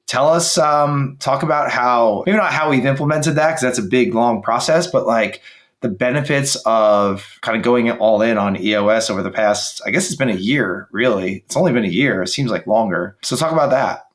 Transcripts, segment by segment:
Tell us, talk about how, maybe not how we've implemented that, because that's a big, long process, but like the benefits of kind of going all in on EOS over the past, I guess it's been a year, really. It's only been a year. It seems like longer. So talk about that.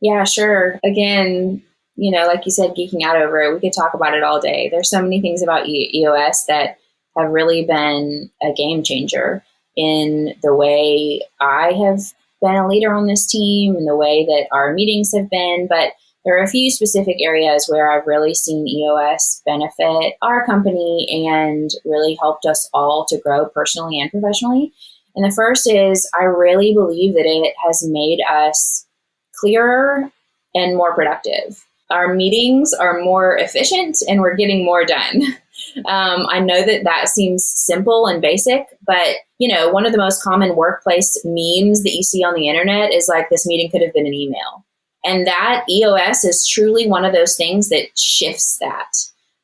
Yeah, sure. Again, like you said, geeking out over it, we could talk about it all day. There's so many things about EOS that have really been a game changer in the way I have been a leader on this team and the way that our meetings have been. But there are a few specific areas where I've really seen EOS benefit our company and really helped us all to grow personally and professionally. And the first is I really believe that it has made us clearer and more productive. Our meetings are more efficient and we're getting more done. I know that seems simple and basic, but one of the most common workplace memes that you see on the internet is like, this meeting could have been an email. And that EOS is truly one of those things that shifts that,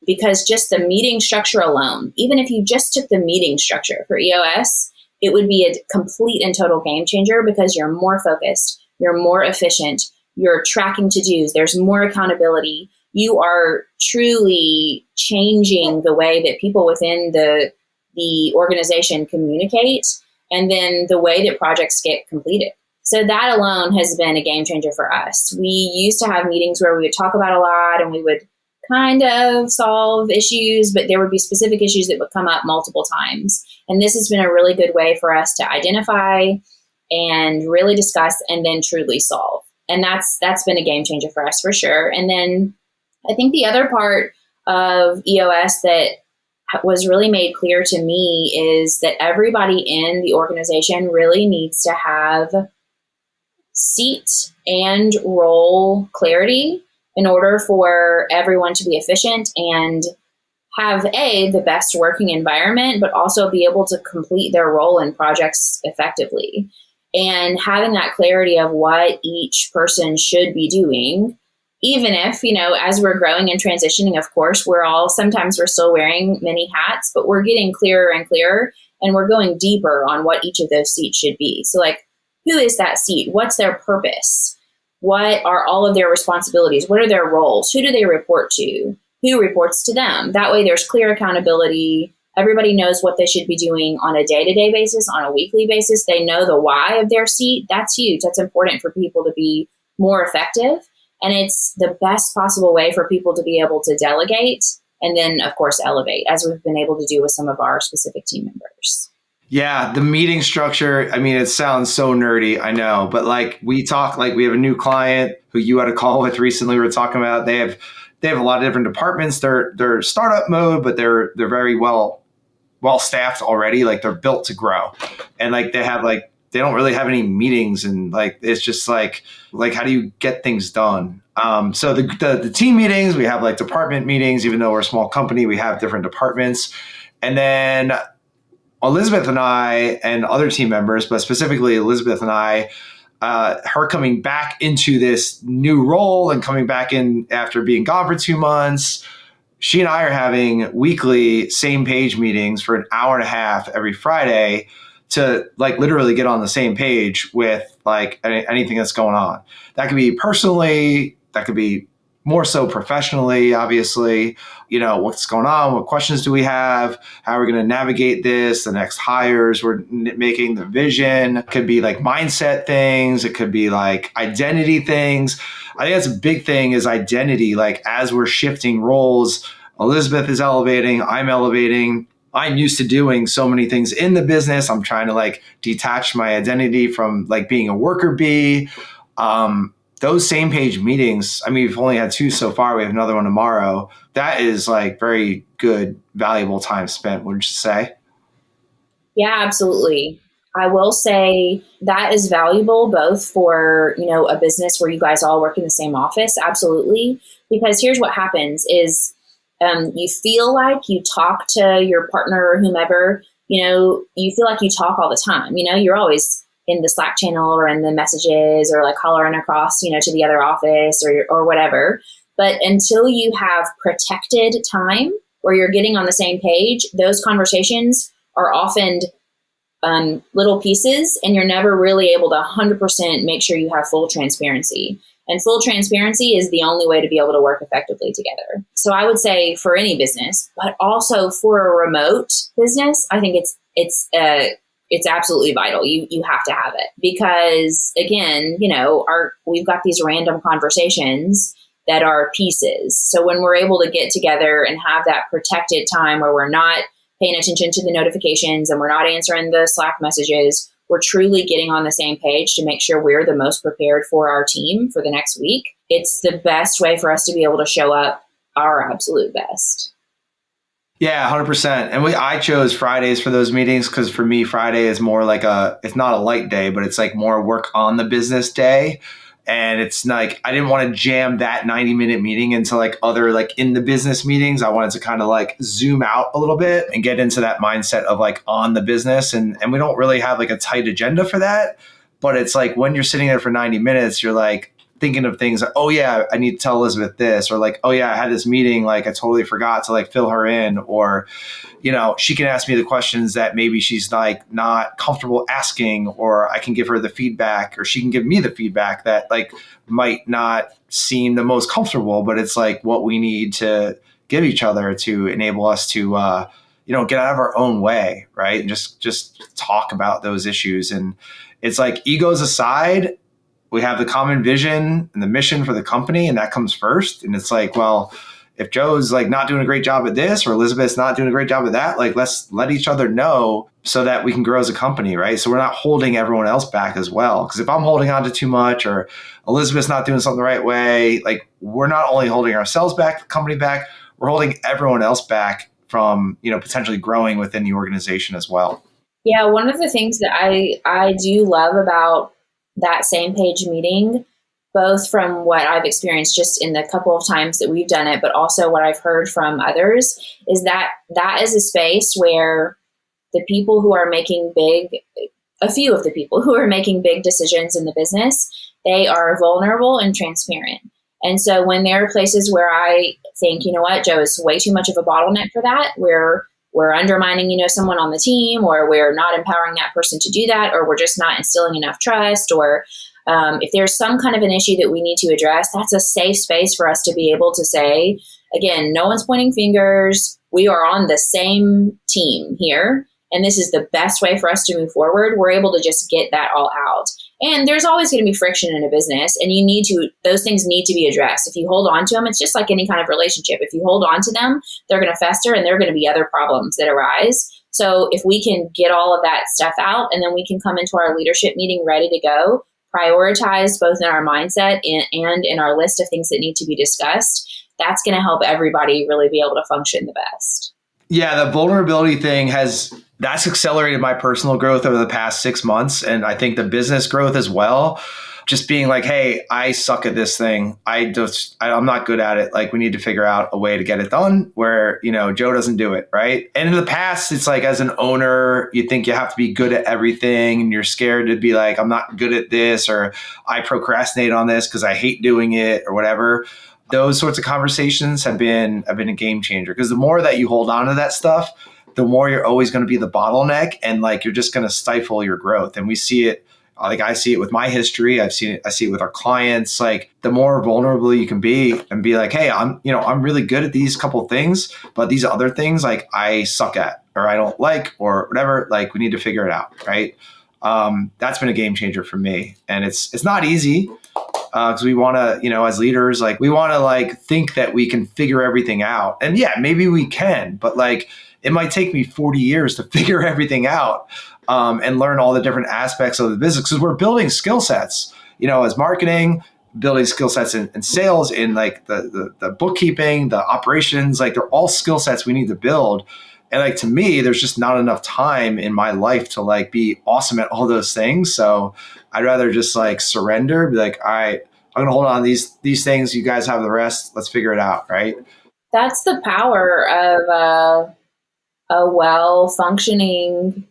because just the meeting structure alone, even if you just took the meeting structure for EOS, it would be a complete and total game changer because you're more focused, you're more efficient, you're tracking to-dos, there's more accountability. You are truly changing the way that people within the organization communicate, and then the way that projects get completed. So that alone has been a game changer for us. We used to have meetings where we would talk about a lot and we would kind of solve issues, but there would be specific issues that would come up multiple times. And this has been a really good way for us to identify and really discuss and then truly solve. And that's been a game changer for us for sure. And then I think the other part of EOS that was really made clear to me is that everybody in the organization really needs to have seat and role clarity in order for everyone to be efficient and have the best working environment, but also be able to complete their role in projects effectively. And having that clarity of what each person should be doing, even if, as we're growing and transitioning, of course, sometimes we're still wearing many hats, but we're getting clearer and clearer, and we're going deeper on what each of those seats should be. So like, who is that seat? What's their purpose? What are all of their responsibilities? What are their roles? Who do they report to? Who reports to them? That way there's clear accountability. Everybody knows what they should be doing on a day-to-day basis, on a weekly basis. They know the why of their seat. That's huge. That's important for people to be more effective. And it's the best possible way for people to be able to delegate and then, of course, elevate, as we've been able to do with some of our specific team members. Yeah, the meeting structure, I mean, it sounds so nerdy, I know, but like we have a new client who you had a call with recently. We were talking about they have a lot of different departments. They're startup mode, but they're very well staffed already. Like they're built to grow, and like they don't really have any meetings, and like it's just like how do you get things done? So the team meetings, we have like department meetings. Even though we're a small company, we have different departments, and then Elizabeth and I and other team members, but specifically Elizabeth and I, her coming back into this new role and coming back in after being gone for 2 months, she and I are having weekly same page meetings for an hour and a half every Friday to like literally get on the same page with like anything that's going on. That could be personally, that could be more so professionally, obviously, what's going on, what questions do we have, how are we going to navigate this, the next hires we're making, the vision. It could be like mindset things. It could be like identity things. I think that's a big thing is identity. Like as we're shifting roles, Elizabeth is elevating, I'm elevating. I'm used to doing so many things in the business. I'm trying to like detach my identity from like being a worker bee. Those same page meetings, I mean, we've only had 2 so far. We have another one tomorrow. That is like very good, valuable time spent, wouldn't you say? Yeah, absolutely. I will say that is valuable both for, a business where you guys all work in the same office. Absolutely. Because here's what happens is you feel like you talk to your partner or whomever, you feel like you talk all the time. You're always in the Slack channel or in the messages or like hollering across, to the other office or whatever. But until you have protected time where you're getting on the same page, those conversations are often little pieces, and you're never really able to 100% make sure you have full transparency. And full transparency is the only way to be able to work effectively together. So I would say for any business, but also for a remote business, I think it's absolutely vital. You have to have it because, again, we've got these random conversations that are pieces. So when we're able to get together and have that protected time where we're not paying attention to the notifications and we're not answering the Slack messages, we're truly getting on the same page to make sure we're the most prepared for our team for the next week. It's the best way for us to be able to show up our absolute best. Yeah, 100%. And I chose Fridays for those meetings because for me, Friday is more like it's not a light day, but it's like more work on the business day. And it's like, I didn't want to jam that 90-minute meeting into like other like in the business meetings. I wanted to kind of like zoom out a little bit and get into that mindset of like on the business. And we don't really have like a tight agenda for that. But it's like when you're sitting there for 90 minutes, you're like thinking of things like, oh yeah, I need to tell Elizabeth this, or like, oh yeah, I had this meeting, like I totally forgot to like fill her in, or she can ask me the questions that maybe she's like not comfortable asking, or I can give her the feedback, or she can give me the feedback that like might not seem the most comfortable, but it's like what we need to give each other to enable us to, get out of our own way, right? And just talk about those issues. And it's like egos aside, we have the common vision and the mission for the company, and that comes first. And it's like, well, if Joe's like not doing a great job at this, or Elizabeth's not doing a great job at that, like let's let each other know so that we can grow as a company, right? So we're not holding everyone else back as well. Because if I'm holding on to too much, or Elizabeth's not doing something the right way, like we're not only holding ourselves back, the company back, we're holding everyone else back from, potentially growing within the organization as well. Yeah, one of the things that I do love about that same page meeting, both from what I've experienced just in the couple of times that we've done it, but also what I've heard from others, is that is a space where the people who are making a few of the people who are making big decisions in the business, they are vulnerable and transparent. And so when there are places where I think, you know what, Joe is way too much of a bottleneck for that, where we're undermining, someone on the team, or we're not empowering that person to do that, or we're just not instilling enough trust, or if there's some kind of an issue that we need to address, that's a safe space for us to be able to say, again, no one's pointing fingers. We are on the same team here, and this is the best way for us to move forward. We're able to just get that all out. And there's always going to be friction in a business, and those things need to be addressed. If you hold on to them, it's just like any kind of relationship. If you hold on to them, they're going to fester, and there are going to be other problems that arise. So if we can get all of that stuff out, and then we can come into our leadership meeting ready to go, prioritized both in our mindset and in our list of things that need to be discussed, that's going to help everybody really be able to function the best. Yeah, the vulnerability thing that's accelerated my personal growth over the past 6 months. And I think the business growth as well. Just being like, hey, I suck at this thing. I'm not good at it. Like, we need to figure out a way to get it done where, Joe doesn't do it, right? And in the past, it's like as an owner, you think you have to be good at everything, and you're scared to be like, I'm not good at this, or I procrastinate on this because I hate doing it, or whatever. Those sorts of conversations have been a game changer, because the more that you hold on to that stuff, the more you're always going to be the bottleneck, and like you're just going to stifle your growth. And we see it. Like, I see it with my history. I see it with our clients. Like, the more vulnerable you can be and be like, hey, I'm really good at these couple things, but these other things, like, I suck at, or I don't like, or whatever, like, we need to figure it out. Right. That's been a game changer for me. And it's not easy, because we want to, as leaders, like, we want to like think that we can figure everything out. And yeah, maybe we can, but like, it might take me 40 years to figure everything out. And learn all the different aspects of the business, because we're building skill sets, as marketing, building skill sets in sales, in like the bookkeeping, the operations, like they're all skill sets we need to build. And like, to me, there's just not enough time in my life to like be awesome at all those things. So I'd rather just like surrender, be like, all right, I'm going to hold on to these things. You guys have the rest. Let's figure it out. Right. That's the power of a well-functioning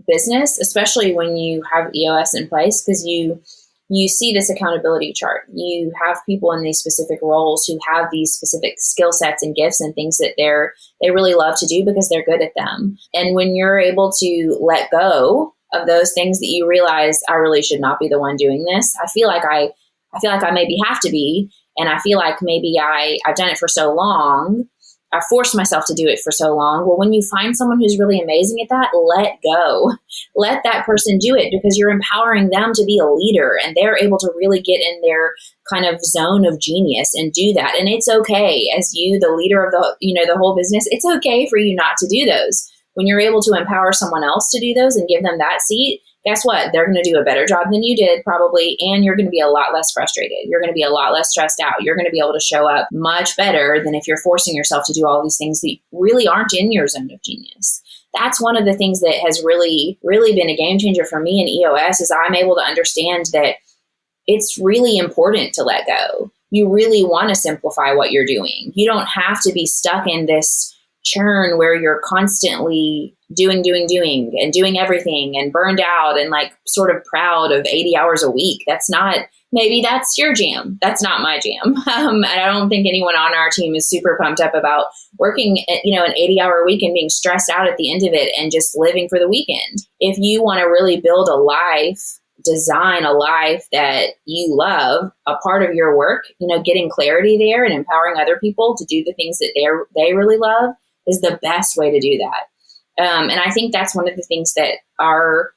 business, especially when you have EOS in place, because you see this accountability chart. You have people in these specific roles who have these specific skill sets and gifts and things that they really love to do because they're good at them. And when you're able to let go of those things that you realize I really should not be the one doing this. I feel like I maybe have to be, and I feel like maybe I've done it for so long. I forced myself to do it for so long. Well, when you find someone who's really amazing at that, let go. Let that person do it, because you're empowering them to be a leader, and they're able to really get in their kind of zone of genius and do that. And it's okay, as you, the leader of the whole business, it's okay for you not to do those. When you're able to empower someone else to do those and give them that seat, guess what? They're going to do a better job than you did, probably, and you're going to be a lot less frustrated. You're going to be a lot less stressed out. You're going to be able to show up much better than if you're forcing yourself to do all these things that really aren't in your zone of genius. That's one of the things that has really, really been a game changer for me in EOS, is I'm able to understand that it's really important to let go. You really want to simplify what you're doing. You don't have to be stuck in this churn where you're constantly doing and doing everything and burned out and like sort of proud of 80 hours a week. Maybe that's your jam. That's not my jam. And I don't think anyone on our team is super pumped up about working, an 80-hour week and being stressed out at the end of it and just living for the weekend. If you want to really build a life, design a life that you love, a part of your work, getting clarity there and empowering other people to do the things that they really love is the best way to do that. And I think that's one of the things that our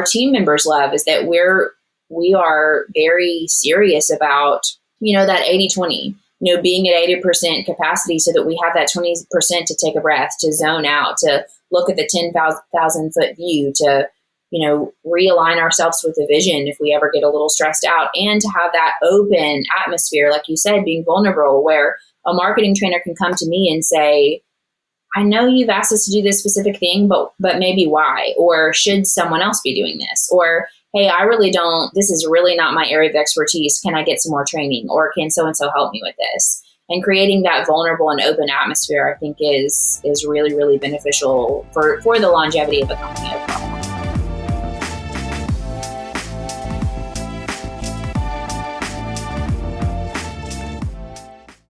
team members love, is that we are very serious about, that 80-20, being at 80% capacity, so that we have that 20% to take a breath, to zone out, to look at the 10,000 foot view, to, realign ourselves with the vision if we ever get a little stressed out, and to have that open atmosphere, like you said, being vulnerable, where a marketing trainer can come to me and say, I know you've asked us to do this specific thing, but maybe why? Or should someone else be doing this? Or, hey, this is really not my area of expertise. Can I get some more training? Or can so-and-so help me with this? And creating that vulnerable and open atmosphere, I think is really, really beneficial for the longevity of a company overall.